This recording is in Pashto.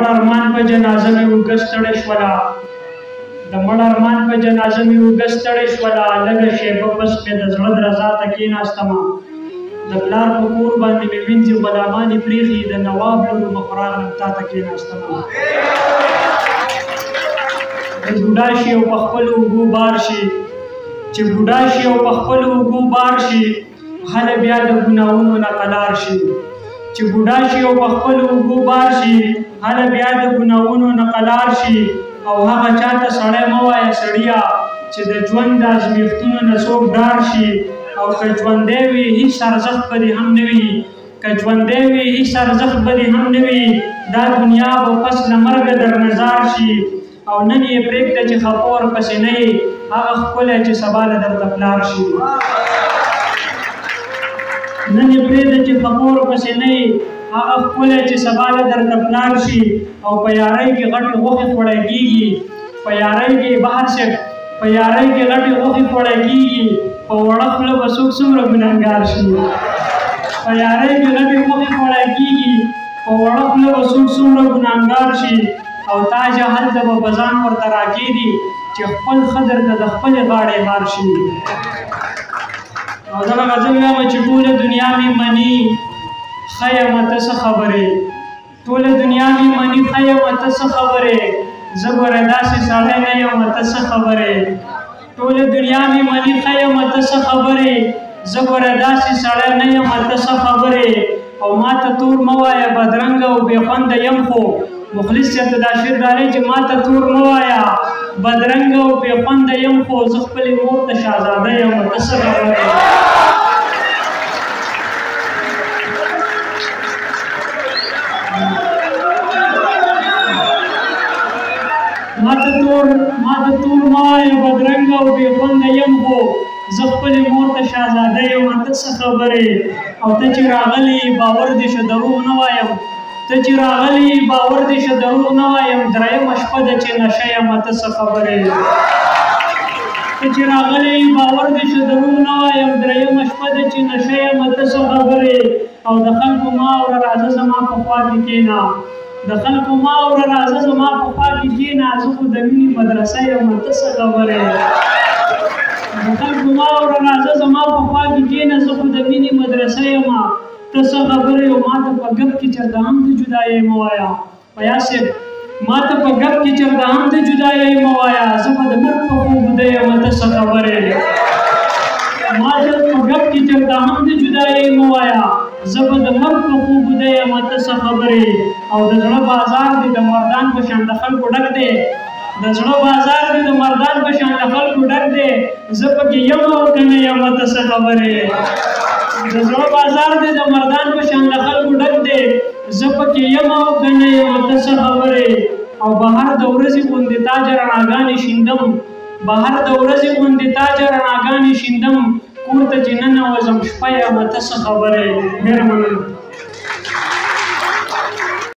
مړ ارمان په جنازه مې اوږه ستړې شوله د مړ ارمان په جنازه مې اوږه ستړې شوله لږه شېبه پس مې د زړه درزا ته کېناستمه د پلار په کور باندې مې وینځې غلامانې پرېښي د نواب لورو مخ راغلم تا ته کېناستمه د بوډا شي او په خپلو اوږو بار شي چې بوډا شي او په خپلو اوږو بار شي هله بیا د ګناهونو نه قلار شي چې بوډا شي او په خپلو اوږو بار شي هله بیا د ګناهونو نه قلار شي او هغه چاته سړی مه وایه سړیه چې د ژوند د ازمیښتونو نه څوک ډار شي او که ژوندی وي هېڅ ارزښت به دې هم نه وي که ژوندی وي هېڅ ارزښت به دې هم نه وي دا دنیا به پس له مرګه در نظار شي او نن یې پرېږده چې خفه ورپسې نه یې هغه ښکلی چې سبا له درته پلار شي نن یې پرېږده چې خفه ورپسې نه یې هغه ښکلی چې سبا له درته پلار شي او په یارۍ کې غټې غوښې خوړی کېږي په یارۍ کې بهر صاحب په یارۍ کې غټې غوښې خوړی کېږي په وړه خوله به څوک څومره ګنهګار شي په یارۍ کې غټې غوښې خوړی کېږي په وړه خوله به څوک څومره ګنهګار شي او تا جهل ته به ځان ورته راکېږي چې خپل ښه درته د خپلې غاړې هار شي او دغه غزل وایم چې ټوله دنیا مې مني ښه یمه ته څه خبرې ټوله دنیا مې مني ښه یمه ته څه خبرې زه ګوره داسې سړی نه یمه ته څه خبرې ټوله دنیا مې مني ښه یمه ته څه خبرې زه ګوره داسې سړی نه یمه ته څه خبرې او ما ته تور مه وایه بدرنګه او بې خونده یم خو مخلص صاحب ته دا شعر داری چې ما ته تور مه وایه بدرنګه او بې خونده یم خو زه خپلې مور ته شهزاده یم ته څه خبرې ما ته تور مه وایه بدرنګه او بې خونده یم خو زه خپلې مور ته شهزاده یم ته څه خبرې او ته چې راغلی باور دې شه دروغ نه وایم ته چې راغلی باور دې شه دروغ نه وایم درېیمه شپه ده چې نشه یم ته څه خبرې ته چې راغلی باور دې شه دروغ نه وایم درېیمه شپه ده چې نشه یم ته څه خبرې او د خلکو مه اوره راځه زما په خوا کې کښېنه د خلکو مه اوره راځه زما په خوا کې کښېنه زه خو د مینې مدرسه یم ته څه خبرې د خلکو مه اوره راځه زما په خوا کې کښېنه زه خو د مینې مدرسه یم ته څه خبرې او ما ته په ګپ کې چېرته هم د جدایۍ مه وایه فیاض صاحب ما ته په ګپ کې چېرته هم د جدایۍ مه وایه زه به د مرګ په خوب ویده یم ته څه خبرې ما ته په ګپ کې چېرته هم د جدایۍ مه وایه زه به د مرګ په خوب ویده یم ته څه خبرې او د زړه بازار دې د مردان په شان د خلکو ډک دی د زړه بازار دې د مردان په شان د خلکو ډک دی زه پکې یم او که نه یم ته څه خبرې د زړه بازار دې د مردان په شان د خلکو ډک دی زه پکې یم او که نه یم ته څه خبرې او بهر د ورځې غوندې تاج رڼاګانې شیندم بهر د ورځې غوندې تاج رڼاګانې شیندم کور ته چې ننوځم شپه یم ته څه خبرې ډېره مننه